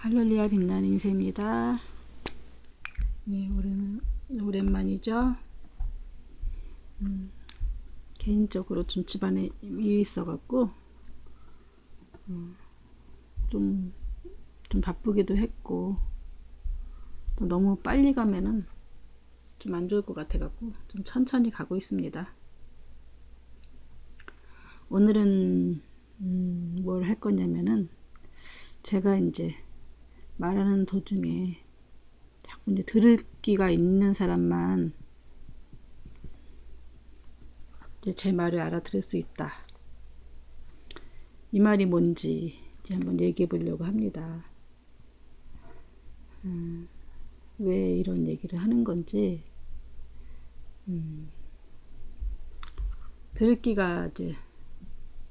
할렐루야 빛나는 인생입니다. 예, 오랜만이죠. 개인적으로 좀 집안에 일이 있어갖고 좀, 좀 바쁘기도 했고 또 너무 빨리 가면은 좀 안 좋을 것 같아갖고 좀 천천히 가고 있습니다. 오늘은 뭘 할 거냐면은 제가 이제 말하는 도중에 자꾸 이제 들을 기가 있는 사람만 이제 제 말을 알아들을 수 있다. 이 말이 뭔지 이제 한번 얘기해 보려고 합니다. 왜 이런 얘기를 하는 건지, 들을 기가 이제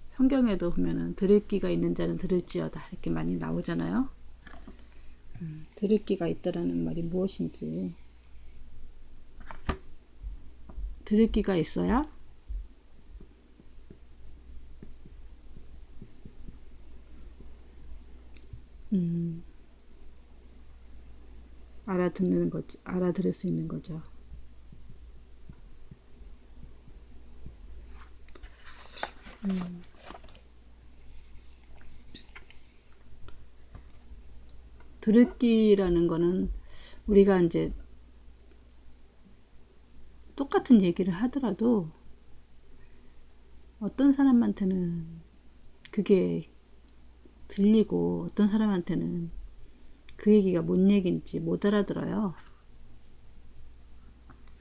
성경에도 보면은 들을 기가 있는 자는 들을지어다 이렇게 많이 나오잖아요. 들을 기가 있다라는 말이 무엇인지, 들을 기가 있어야 알아듣는 거지, 알아들을 수 있는 거죠. 들을기라는 거는 우리가 이제 똑같은 얘기를 하더라도 어떤 사람한테는 그게 들리고 어떤 사람한테는 그 얘기가 뭔 얘기인지 못 알아들어요.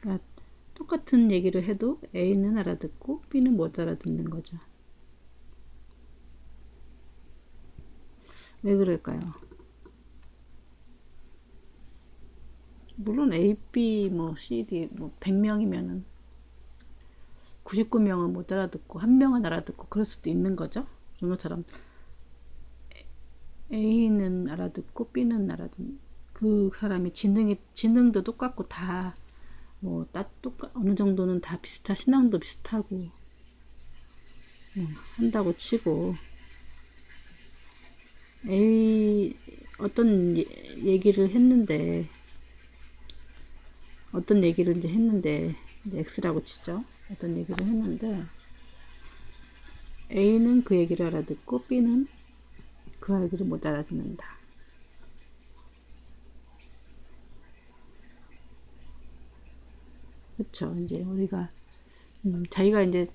그러니까 똑같은 얘기를 해도 A는 알아듣고 B는 못 알아듣는 거죠. 왜 그럴까요? 물론 A, B, 뭐 C, D 뭐 100명이면은 99명은 못 알아듣고 1명은 알아듣고 그럴 수도 있는 거죠. 그런 것처럼 A는 알아듣고 B는 알아듣는, 그 사람이 지능도 똑같고 다 뭐 어느 정도는 다 신앙도 비슷하고 한다고 치고 A 어떤 얘기를 이제 했는데 X라고 치죠. 어떤 얘기를 했는데 A는 그 얘기를 알아듣고 B는 그 얘기를 못 알아듣는다. 그렇죠. 이제 우리가 자기가 이제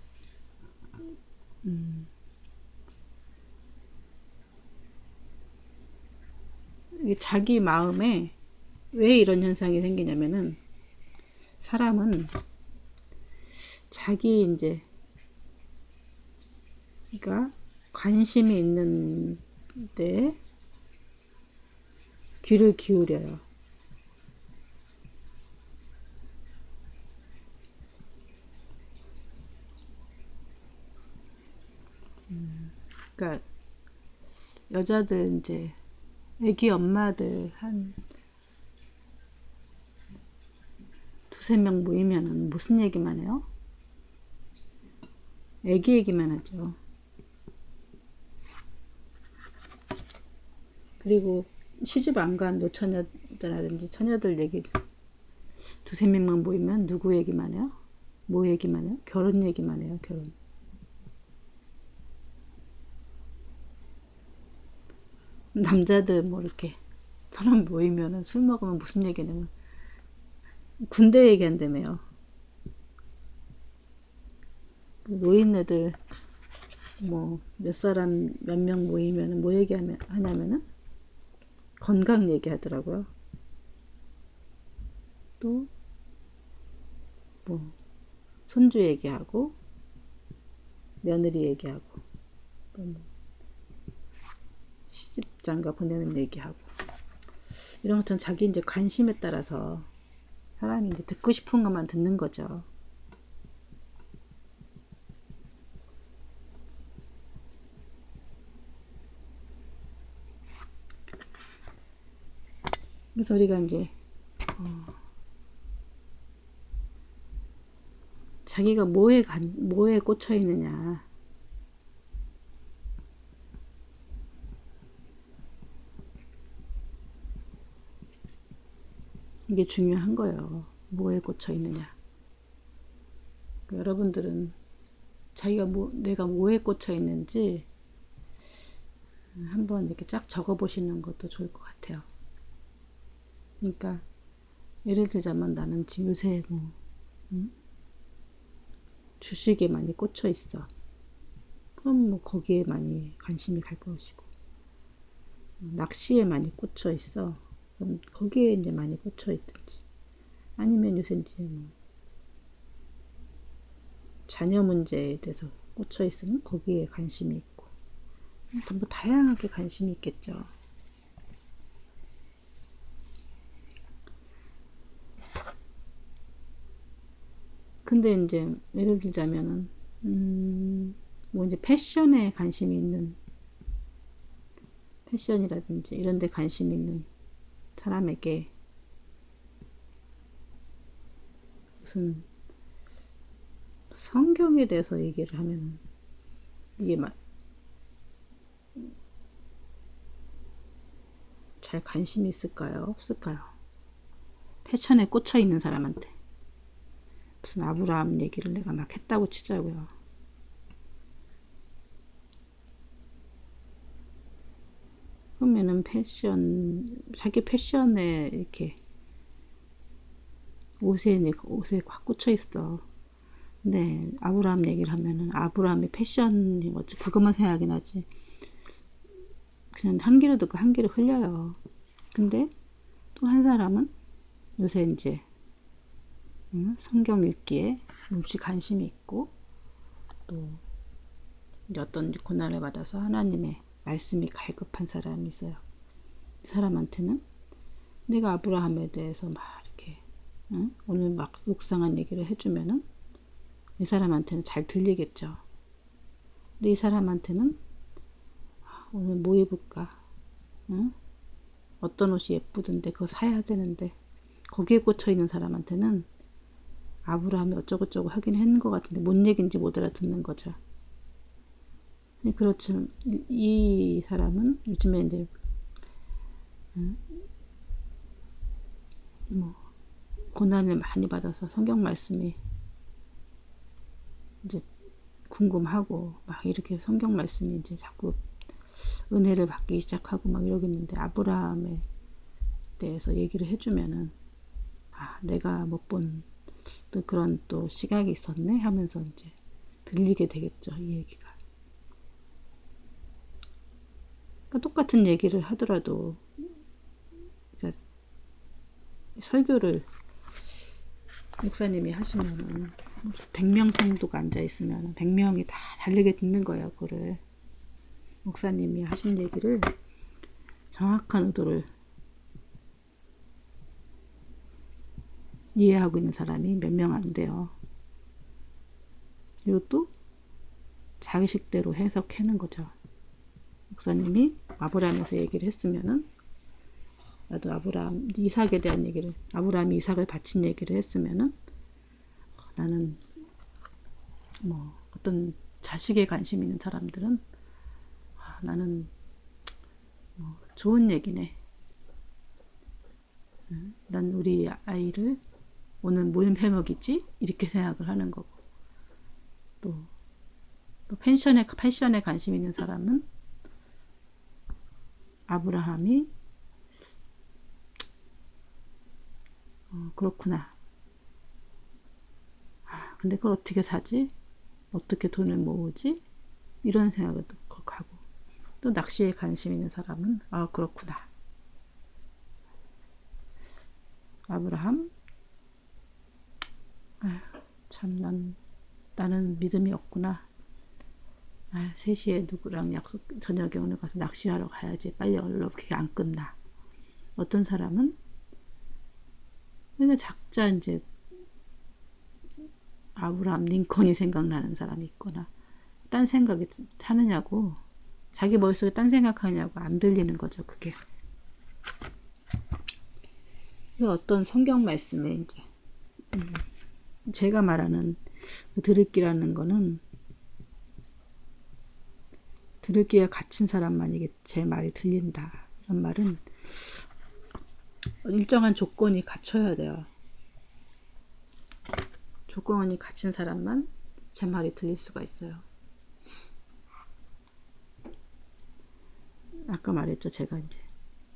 자기 마음에 왜 이런 현상이 생기냐면은 사람은 자기 이제 그러니까 관심이 있는데 귀를 기울여요. 그러니까 여자들 이제 애기 엄마들 한 두세 명 모이면은 무슨 얘기만 해요? 애기 얘기만 하죠. 그리고 시집 안 간 노처녀들이라든지 처녀들 얘기 두세 명만 모이면 누구 얘기만 해요? 뭐 얘기만 해요? 결혼 얘기만 해요. 결혼. 남자들 뭐 이렇게 사람 모이면은 술 먹으면 무슨 얘기냐면 군대 얘기한다며요. 노인네들 뭐 몇 사람 몇 명 모이면 뭐 하냐면은 건강 얘기하더라고요. 또 뭐 손주 얘기하고 며느리 얘기하고 또 뭐 시집장가 보내는 얘기하고 이런 것처럼 자기 이제 관심에 따라서 사람이 이제 듣고 싶은 것만 듣는 거죠. 그래서 우리가 이제 자기가 뭐에 꽂혀 있느냐, 이게 중요한 거예요. 뭐에 꽂혀 있느냐. 여러분들은 내가 뭐에 꽂혀 있는지 한번 이렇게 쫙 적어 보시는 것도 좋을 것 같아요. 그러니까 예를 들자면 나는 지금 요새 주식에 많이 꽂혀 있어. 그럼 뭐 거기에 많이 관심이 갈 것이고, 낚시에 많이 꽂혀 있어. 그럼 거기에 이제 많이 꽂혀 있든지, 아니면 요새 이제 자녀 문제에 대해서 꽂혀 있으면 거기에 관심이 있고, 뭐 다양하게 관심이 있겠죠. 근데 이제 예를 들자면은 뭐 이제 패션에 관심이 있는, 패션이라든지 이런 데 관심 있는 사람에게 무슨 성경에 대해서 얘기를 하면 이게 막 잘 관심이 있을까요? 없을까요? 패션에 꽂혀 있는 사람한테 무슨 아브라함 얘기를 내가 막 했다고 치자고요. 그러면은 자기 패션에 이렇게 옷에 확 꽂혀 있어. 근데 아브라함 얘기를 하면은 아브라함의 패션이 뭐지, 그것만 생각이 나지. 그냥 한 귀로 듣고 한 귀로 흘려요. 근데 또 한 사람은 요새 이제 성경 읽기에 몹시 관심이 있고, 또 이제 어떤 고난을 받아서 하나님의 말씀이 갈급한 사람이 있어요. 이 사람한테는 내가 아브라함에 대해서 막 이렇게 오늘 막 묵상한 얘기를 해주면은 이 사람한테는 잘 들리겠죠. 근데 이 사람한테는 오늘 뭐 입을까? 어떤 옷이 예쁘던데 그거 사야 되는데, 거기에 꽂혀 있는 사람한테는 아브라함이 어쩌고저쩌고 하긴 했는 것 같은데 뭔 얘기인지 못 알아듣는 거죠. 그렇지만 이 사람은 요즘에 이제 뭐 고난을 많이 받아서 성경 말씀이 이제 궁금하고 막 이렇게 성경 말씀이 이제 자꾸 은혜를 받기 시작하고 막 이러겠는데, 아브라함에 대해서 얘기를 해주면은 내가 못 본 또 그런 또 시각이 있었네 하면서 이제 들리게 되겠죠, 이 얘기가. 그러니까 똑같은 얘기를 하더라도, 그러니까 설교를 목사님이 하시면은 100명 성도가 앉아 있으면 100명이 다 다르게 듣는 거예요. 그거를 목사님이 하신 얘기를 정확한 의도를 이해하고 있는 사람이 몇 명 안 돼요. 이것도 자의식대로 해석하는 거죠. 목사님이 아브라함에서 얘기를 했으면은 나도 아브라함 이삭에 대한 얘기를, 아브라함이 이삭을 바친 얘기를 했으면은 나는 뭐 어떤 자식에 관심 있는 사람들은 나는 뭐 좋은 얘기네. 난 우리 아이를 오늘 뭘 해먹이지? 이렇게 생각을 하는 거고, 또 패션에 관심 있는 사람은 아브라함이 그렇구나. 근데 그걸 어떻게 사지? 어떻게 돈을 모으지? 이런 생각을 또 하고, 또 낚시에 관심 있는 사람은 그렇구나. 아브라함 참 나는 믿음이 없구나. 3시에 누구랑 약속, 저녁에 오늘 가서 낚시하러 가야지. 빨리 얼른 그게 안 끝나. 어떤 사람은 맨날 작자 이제 아브라함 링컨이 생각나는 사람이 있거나, 딴 생각이 하느냐고, 자기 머릿속에 딴 생각하냐고 안 들리는 거죠, 그게. 어떤 성경 말씀에 이제 제가 말하는 그 들을기라는 거는, 들을기에 갇힌 사람만 이게 제 말이 들린다, 이런 말은 일정한 조건이 갖춰야 돼요. 조건이 갖춘 사람만 제 말이 들릴 수가 있어요. 아까 말했죠. 제가 이제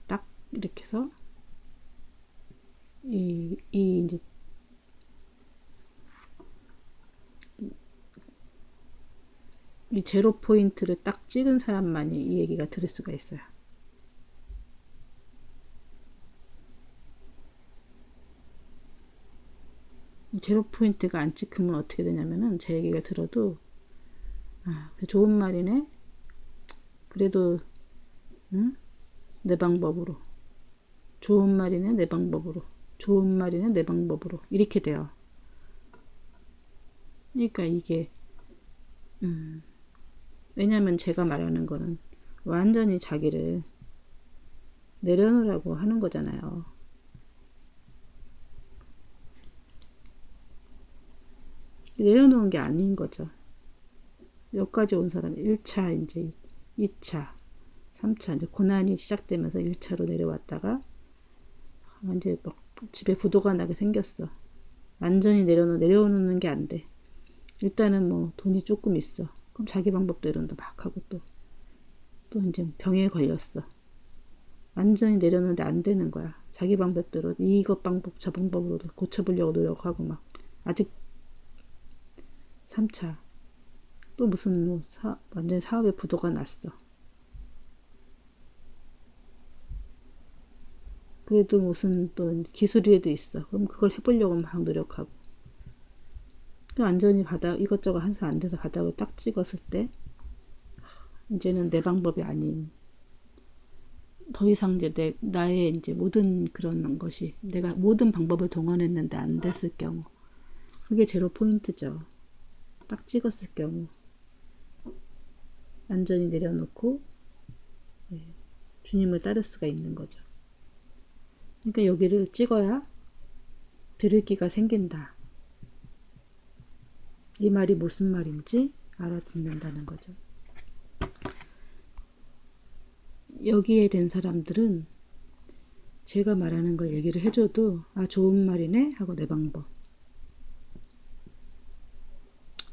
딱 이렇게 해서 이 이제 이 제로 포인트를 딱 찍은 사람만이 이 얘기가 들을 수가 있어요. 제로 포인트가 안 찍히면 어떻게 되냐면은 제 얘기가 들어도 좋은 말이네. 그래도 응? 내 방법으로. 좋은 말이네 내 방법으로. 좋은 말이네 내 방법으로. 이렇게 돼요. 그러니까 이게 왜냐면 제가 말하는 거는 완전히 자기를 내려놓으라고 하는 거잖아요. 내려놓은 게 아닌 거죠. 여기까지 온 사람 1차 이제 2차 3차 이제 고난이 시작되면서 1차로 내려왔다가 이제 막 집에 부도가 나게 생겼어. 완전히 내려놓는 게 안 돼. 일단은 뭐 돈이 조금 있어. 그럼 자기 방법도 이런다 막 하고 또 이제 병에 걸렸어. 완전히 내려놓는데 안 되는 거야. 자기 방법대로 이것 방법 저 방법으로 고쳐보려고 노력하고 막 아직 3차 또 무슨 뭐 완전 사업에 부도가 났어. 그래도 무슨 또 기술이라도 있어. 그럼 그걸 해보려고 막 노력하고. 완전히 바닥 이것저것 한사 안 돼서 바닥을 딱 찍었을 때 이제는 내 방법이 아닌 더 이상 이제 나의 이제 모든 그런 것이 내가 모든 방법을 동원했는데 안 됐을 경우 그게 제로 포인트죠. 딱 찍었을 경우 완전히 내려놓고 주님을 따를 수가 있는 거죠. 그러니까 여기를 찍어야 들을 기가 생긴다. 이 말이 무슨 말인지 알아듣는다는 거죠. 여기에 된 사람들은 제가 말하는 걸 얘기를 해줘도 좋은 말이네 하고 내 방법,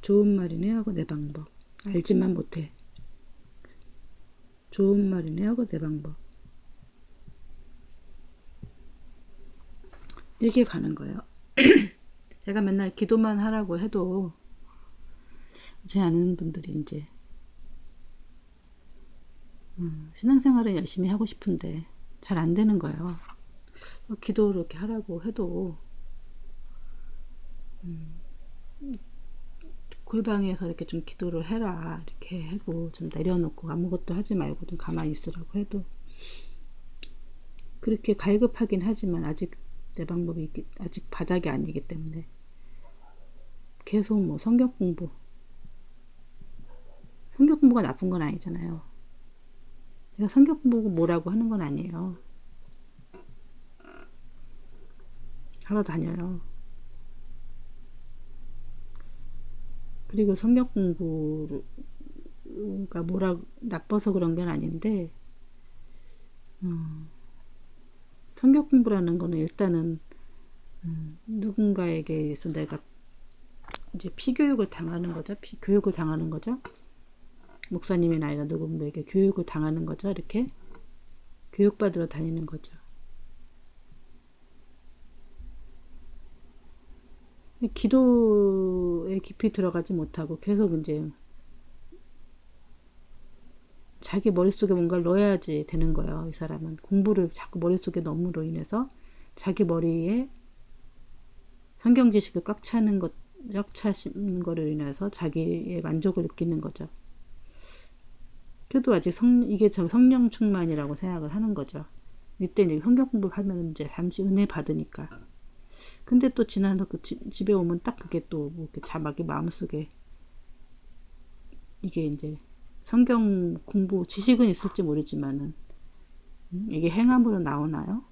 좋은 말이네 하고 내 방법, 알지만 못해. 좋은 말이네 하고 내 방법, 이렇게 가는 거예요. 제가 맨날 기도만 하라고 해도 제 아는 분들이 이제 신앙생활을 열심히 하고 싶은데 잘 안 되는 거예요. 기도를 이렇게 하라고 해도 골방에서 이렇게 좀 기도를 해라 이렇게 하고 좀 내려놓고 아무것도 하지 말고 좀 가만히 있으라고 해도 그렇게 갈급하긴 하지만 아직 내 방법이 아직 바닥이 아니기 때문에 계속 뭐 성경 공부가 나쁜 건 아니잖아요. 제가 성경 공부 뭐라고 하는 건 아니에요. 하러 다녀요. 그리고 성경 공부가 나빠서 그런 건 아닌데 성경 공부라는 거는 일단은 누군가에게서 내가 이제 피교육을 당하는 거죠. 교육을 당하는 거죠. 목사님이나 아니라 누군가에게 교육을 당하는 거죠. 이렇게 교육받으러 다니는 거죠. 기도에 깊이 들어가지 못하고 계속 이제 자기 머릿속에 뭔가를 넣어야지 되는 거예요. 이 사람은 공부를 자꾸 머릿속에 넣음으로 인해서 자기 머리에 성경 지식을 꽉 차는 거로 인해서 자기의 만족을 느끼는 거죠. 그래도 아직 이게 성령 충만이라고 생각을 하는 거죠. 이때 성경 공부를 하면 이제 잠시 은혜 받으니까. 근데 또 지나서 집에 오면 딱 그게 또 뭐 이렇게 자막이 마음속에 이게 이제 성경 공부 지식은 있을지 모르지만은 이게 행함으로 나오나요?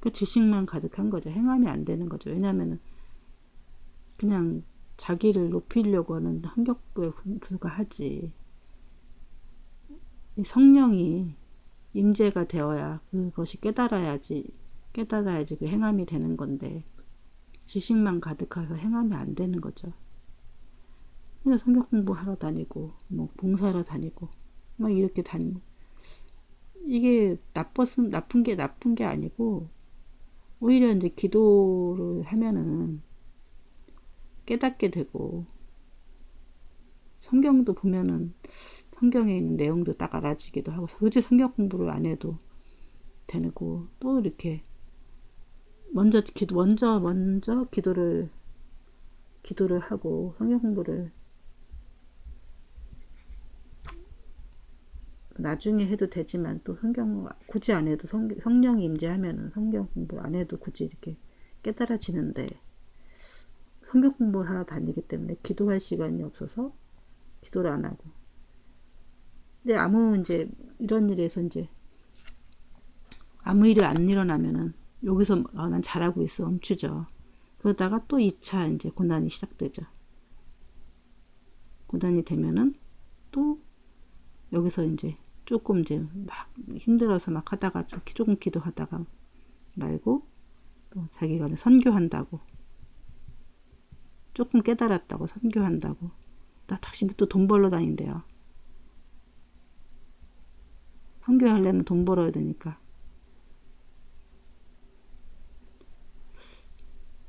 그 지식만 가득한 거죠. 행함이 안 되는 거죠. 왜냐면은 그냥 자기를 높이려고 하는 성격에 불과하지. 이 성령이 임재가 되어야 그것이 깨달아야지 그 행함이 되는 건데 지식만 가득해서 행함이 안 되는 거죠. 그래서 성경 공부하러 다니고 뭐 봉사하러 다니고 막 이렇게 다니고 이게 나쁜 게 아니고 오히려 이제 기도를 하면은 깨닫게 되고 성경도 보면은 성경에 있는 내용도 딱 알아지기도 하고 굳이 성경 공부를 안 해도 되고 또 이렇게 먼저 기도를 하고 성경 공부를 나중에 해도 되지만 또 성경 굳이 안 해도 성령이 임재하면은 성경 공부 안 해도 굳이 이렇게 깨달아지는데 성경 공부를 하러 다니기 때문에 기도할 시간이 없어서 기도를 안 하고 근데 이제 이런 일에서 이제 아무 일이 안 일어나면은 여기서 난 잘하고 있어 멈추죠. 그러다가 또 2차 이제 고난이 시작되죠. 고난이 되면은 또 여기서 이제 조금 이제 막 힘들어서 막 하다가 조금 기도하다가 말고 또 자기가 선교한다고 조금 깨달았다고 선교한다고 다시 또 돈 벌러 다닌대요. 선교하려면 돈 벌어야 되니까.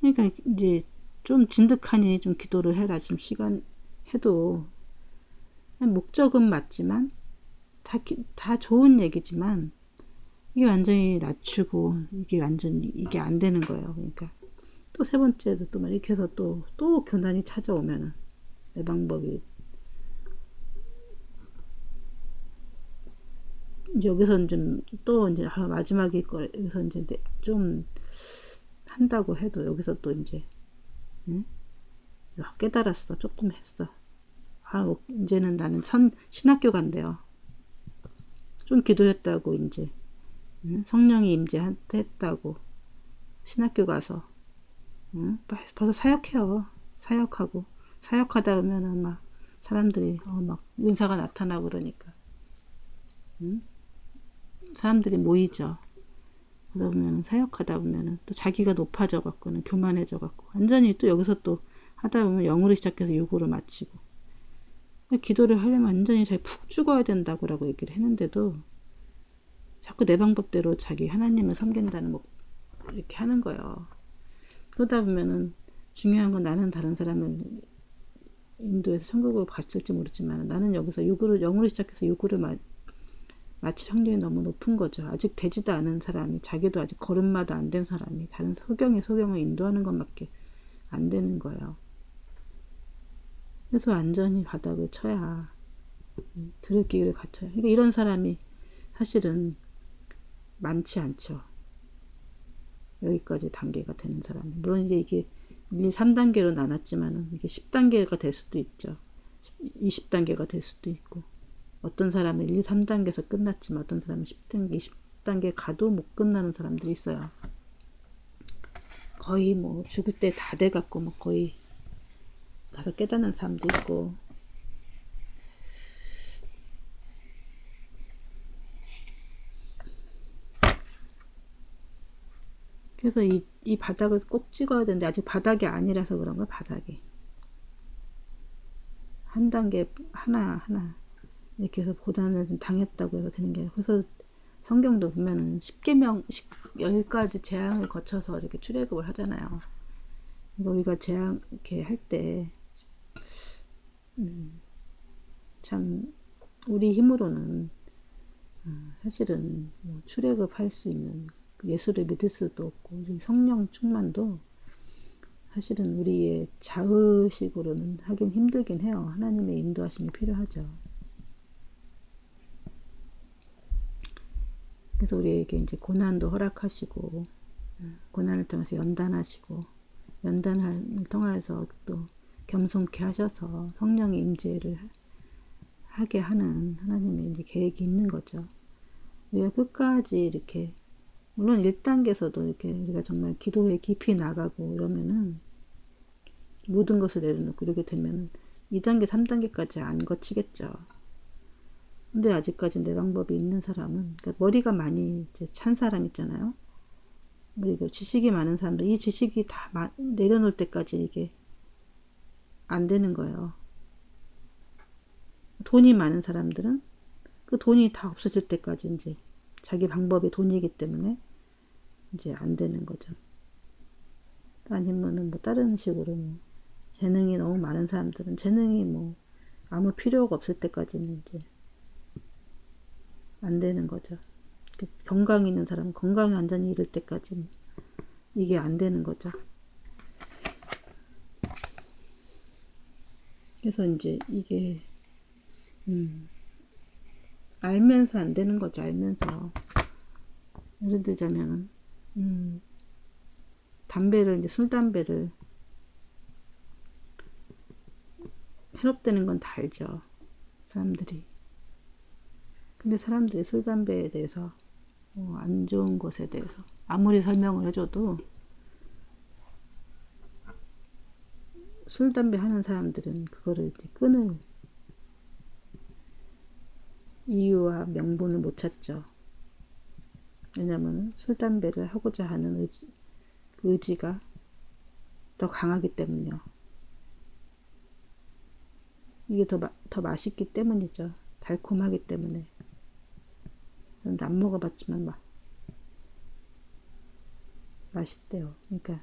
그러니까 이제 좀 진득하니 좀 기도를 해라. 지금 시간 해도 목적은 맞지만 다 좋은 얘기지만 이게 완전히 낮추고 이게 완전히 이게 안 되는 거예요. 그러니까 또 세 번째도 또 막 이렇게 해서 또 교난이 찾아오면은 내 방법이 이제 여기서 좀 또 이제 마지막일 거래. 여기서 이제 좀 한다고 해도 여기서 또 이제 응? 깨달았어. 조금 했어. 이제는 나는 신학교 간대요. 좀 기도했다고 이제 응? 성령이 임재했다고 신학교 가서 응? 벌써 사역해요. 사역하다 보면은 막 사람들이 막 은사가 나타나고 그러니까 응? 사람들이 모이죠. 그러다 보면 사역하다 보면은 또 자기가 높아져 갖고는 교만해져 갖고 완전히 또 여기서 또 하다 보면 영으로 시작해서 육으로 마치고 기도를 하려면 완전히 잘 푹 죽어야 된다고 얘기를 했는데도 자꾸 내 방법대로 자기 하나님을 섬긴다는 이렇게 하는 거예요. 그러다 보면은 중요한 건 나는 다른 사람을 인도에서 천국으로 갔을지 모르지만 나는 여기서 영으로 시작해서 육으로 마칠 확률이 너무 높은 거죠. 아직 되지도 않은 사람이 자기도 아직 걸음마도 안 된 사람이 다른 소경을 인도하는 것밖에 안 되는 거예요. 그래서 완전히 바닥을 쳐야 들을 갖춰야. 그러니까 이런 사람이 사실은 많지 않죠. 여기까지 단계가 되는 사람이. 물론 이게 1, 2, 3단계로 나눴지만은 이게 10단계가 될 수도 있죠. 20단계가 될 수도 있고. 어떤 사람은 1, 2, 3단계에서 끝났지만 어떤 사람은 10단계, 20단계 가도 못 끝나는 사람들이 있어요. 거의 뭐 죽을 때 다 돼갖고 뭐 거의 가서 깨닫는 사람도 있고. 그래서 이 바닥을 꼭 찍어야 되는데 아직 바닥이 아니라서 그런 거야. 바닥이 한 단계 하나 이렇게 해서 고난을 좀 당했다고 해서 되는 게 아니라. 그래서 성경도 보면은 10가지 재앙을 거쳐서 이렇게 출애굽을 하잖아요. 우리가 재앙 이렇게 할 때 참 우리 힘으로는 사실은 뭐 출애굽할 수 있는 예수를 믿을 수도 없고 성령 충만도 사실은 우리의 자의식으로는 하긴 힘들긴 해요. 하나님의 인도하심이 필요하죠. 그래서 우리에게 이제 고난도 허락하시고 고난을 통해서 연단하시고 연단을 통해서 또 겸손케 하셔서 성령의 임재를 하게 하는 하나님의 이제 계획이 있는 거죠. 우리가 끝까지 이렇게 물론 1단계에서도 이렇게 우리가 정말 기도에 깊이 나가고 이러면은 모든 것을 내려놓고 이렇게 되면은 2단계, 3단계까지 안 거치겠죠. 근데 아직까지 내 방법이 있는 사람은, 그러니까 머리가 많이 이제 찬 사람 있잖아요. 그리고 지식이 많은 사람들, 이 지식이 다 내려놓을 때까지 이게 안 되는 거예요. 돈이 많은 사람들은 그 돈이 다 없어질 때까지 이제 자기 방법이 돈이기 때문에 이제 안 되는 거죠. 아니면은 뭐 다른 식으로 뭐 재능이 너무 많은 사람들은 재능이 뭐 아무 필요가 없을 때까지는 이제 안 되는 거죠. 건강 있는 사람은 건강이 완전히 잃을 때까지 이게 안 되는 거죠. 그래서 이제 이게 알면서 안 되는 거죠. 알면서. 예를 들자면 담배를 이제 술 담배를 해롭다는 건 다 알죠. 사람들이. 근데 사람들이 술 담배에 대해서 안 좋은 것에 대해서 아무리 설명을 해줘도 술 담배 하는 사람들은 그거를 이제 끊을 이유와 명분을 못 찾죠. 왜냐면 술 담배를 하고자 하는 의지가 더 강하기 때문이요. 이게 더 맛있기 때문이죠. 달콤하기 때문에. 안 먹어봤지만 맛있대요. 그러니까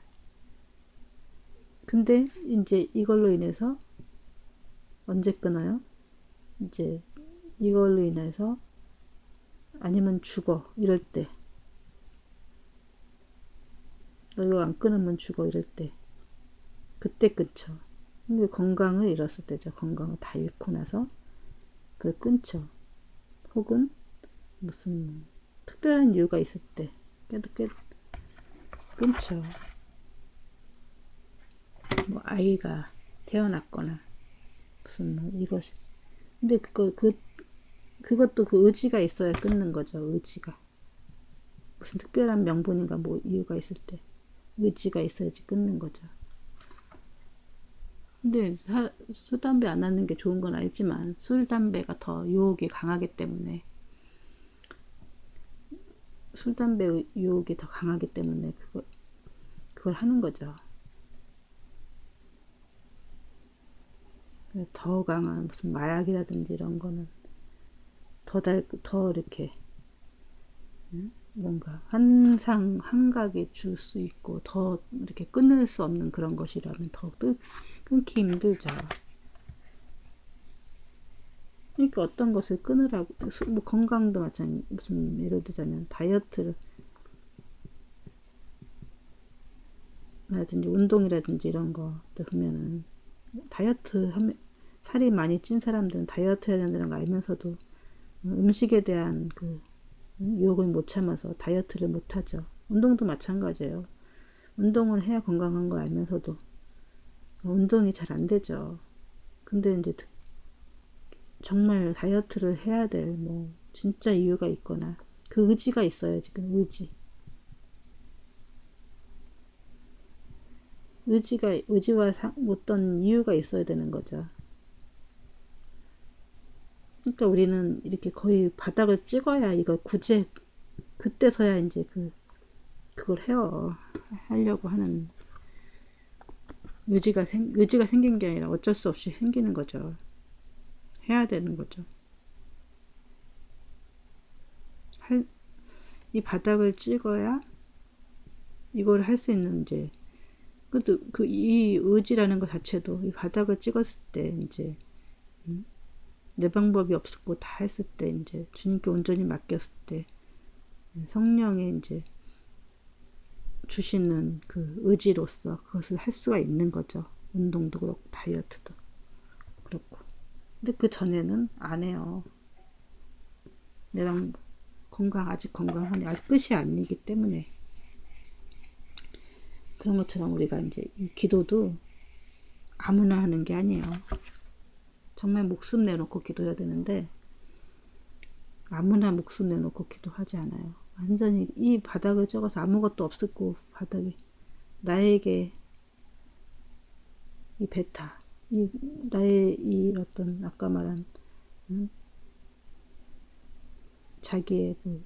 근데 이제 이걸로 인해서 언제 끊어요? 이제 이걸로 인해서 아니면 죽어 이럴 때, 너 이거 안 끊으면 죽어 이럴 때, 그때 끊죠. 근데 건강을 잃었을 때죠. 건강을 다 잃고 나서 그걸 끊죠. 혹은 무슨 특별한 이유가 있을 때 끊죠. 뭐 아이가 태어났거나 무슨 뭐 이것이, 근데 그것도 그 의지가 있어야 끊는 거죠. 의지가 무슨 특별한 명분인가 뭐 이유가 있을 때 의지가 있어야지 끊는 거죠. 근데 술 담배 안 하는 게 좋은 건 알지만 술 담배가 더 유혹이 강하기 때문에, 술 담배 유혹이 더 강하기 때문에 그걸 하는 거죠. 더 강한 무슨 마약이라든지 이런 거는 더 이렇게 뭔가 한각이 줄 수 있고 더 이렇게 끊을 수 없는 그런 것이라면 더 끊기 힘들죠. 그러니까 어떤 것을 끊으라고, 뭐 건강도 마찬가지, 무슨 예를 들자면 다이어트를 라든지 운동이라든지 이런 것들 보면은 다이어트 하면 살이 많이 찐 사람들은 다이어트 해야 된다는 거 알면서도 음식에 대한 그 유혹을 못 참아서 다이어트를 못 하죠. 운동도 마찬가지예요. 운동을 해야 건강한 거 알면서도 운동이 잘 안 되죠. 근데 이제 정말 다이어트를 해야 될 뭐 진짜 이유가 있거나 그 의지가 있어야지. 그 의지와 어떤 이유가 있어야 되는 거죠. 그러니까 우리는 이렇게 거의 바닥을 찍어야 이걸 굳이 그때서야 이제 그걸 하려고 하는 의지가 생긴 게 아니라 어쩔 수 없이 생기는 거죠. 해야 되는 거죠. 이 바닥을 찍어야 이걸 할 수 있는 이제, 그것도 이 의지라는 것 자체도 이 바닥을 찍었을 때 이제 내 방법이 없었고 다 했을 때 이제 주님께 온전히 맡겼을 때 성령의 이제 주시는 그 의지로서 그것을 할 수가 있는 거죠. 운동도 그렇고 다이어트도 그렇고. 근데 그 전에는 안 해요. 내가 아직 건강하니 아직 끝이 아니기 때문에. 그런 것처럼 우리가 이제 이 기도도 아무나 하는 게 아니에요. 정말 목숨 내놓고 기도해야 되는데 아무나 목숨 내놓고 기도하지 않아요. 완전히 이 바닥을 찍어서 아무것도 없었고 바닥이 나에게 이 베타, 나의 이 어떤 아까 말한 자기의 그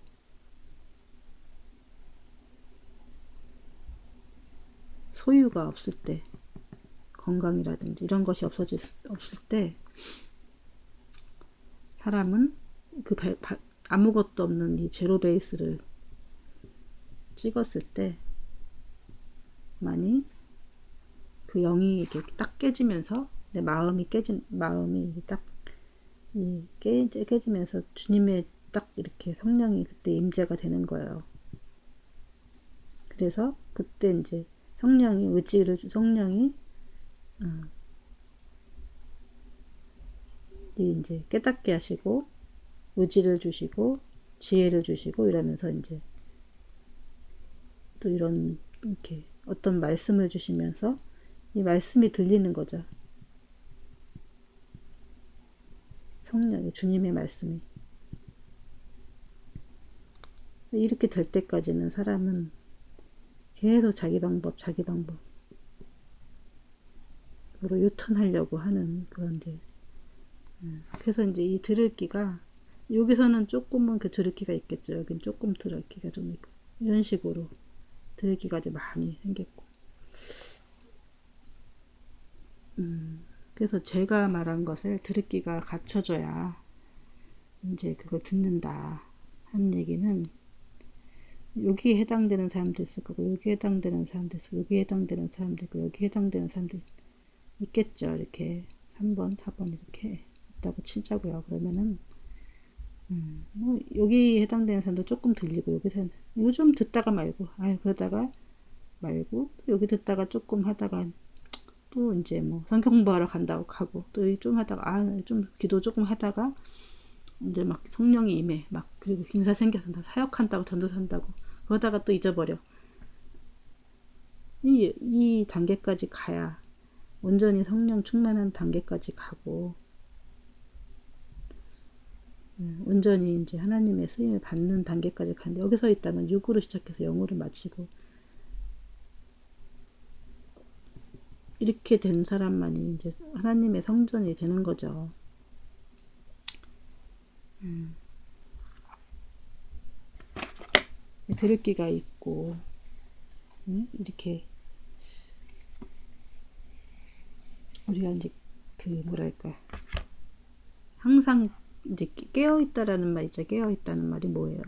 소유가 없을 때, 건강이라든지 이런 것이 없을 때 사람은 그 아무것도 없는 이 제로 베이스를 찍었을 때 많이 그 영이 이렇게 딱 깨지면서 내 마음이 딱 깨지면서 주님의 딱 이렇게 성령이 그때 임재가 되는 거예요. 그래서 그때 이제 성령이 이제 깨닫게 하시고 의지를 주시고 지혜를 주시고 이러면서 이제 또 이런 이렇게 어떤 말씀을 주시면서 이 말씀이 들리는 거죠. 성령의 주님의 말씀이 이렇게 될 때까지는 사람은 계속 자기 방법으로 유턴하려고 하는 그런 이제 그래서 이제 이 드릴기가 여기서는 조금은 그 드릴기가 있겠죠. 여긴 조금 드릴기가 좀 있고 이런 식으로 드릴기가 이제 많이 생겼고 그래서 제가 말한 것을 드릴기가 갖춰져야 이제 그걸 듣는다 하는 얘기는 여기에 해당되는 사람도 있을 거고 여기에 해당되는 사람도 있고 여기에 해당되는 사람도 있고 여기에 해당되는 사람도 있겠죠. 이렇게 3번 4번 이렇게 있다고 치자고요. 그러면은 뭐 여기 해당되는 사람도 조금 들리고 여기서 요즘 듣다가 말고 그러다가 말고 여기 듣다가 조금 하다가 또 이제 뭐 성경 공부하러 간다고 하고 또 좀 하다가 좀 기도 조금 하다가 이제 막 성령이 임해 막 그리고 인사 생겨서 나 사역한다고 전도산다고 그러다가 또 잊어버려. 이 단계까지 가야 온전히 성령 충만한 단계까지 가고 온전히 이제 하나님의 쓰임을 받는 단계까지 가는데 여기서 있다면 6으로 시작해서 0으로 마치고 이렇게 된 사람만이 이제 하나님의 성전이 되는 거죠. 드릇기가 있고 이렇게 우리가 이제 그 뭐랄까 항상 이제 깨어 있다라는 말이죠. 깨어 있다는 말이 뭐예요?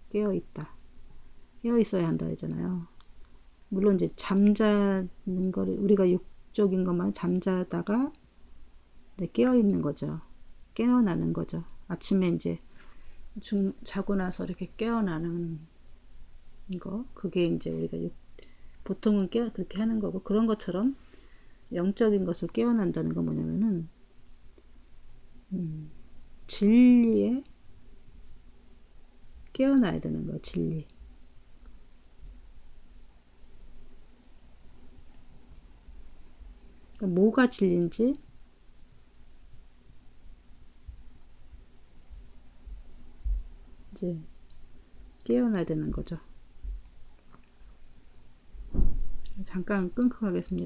깨어 있다. 깨어 있어야 한다 했잖아요. 물론 이제 잠자는 거를 우리가 육적인 것만 잠자다가 이제 깨어 있는 거죠. 깨어나는 거죠. 아침에 이제 자고 나서 이렇게 깨어나는 거 그게 이제 우리가 보통은 그렇게 하는 거고 그런 것처럼 영적인 것을 깨어난다는 건 뭐냐면은 진리에 깨어나야 되는 거예요. 진리. 그러니까 뭐가 진리인지 이제 깨어나야 되는 거죠. 잠깐 끊고 가겠습니다.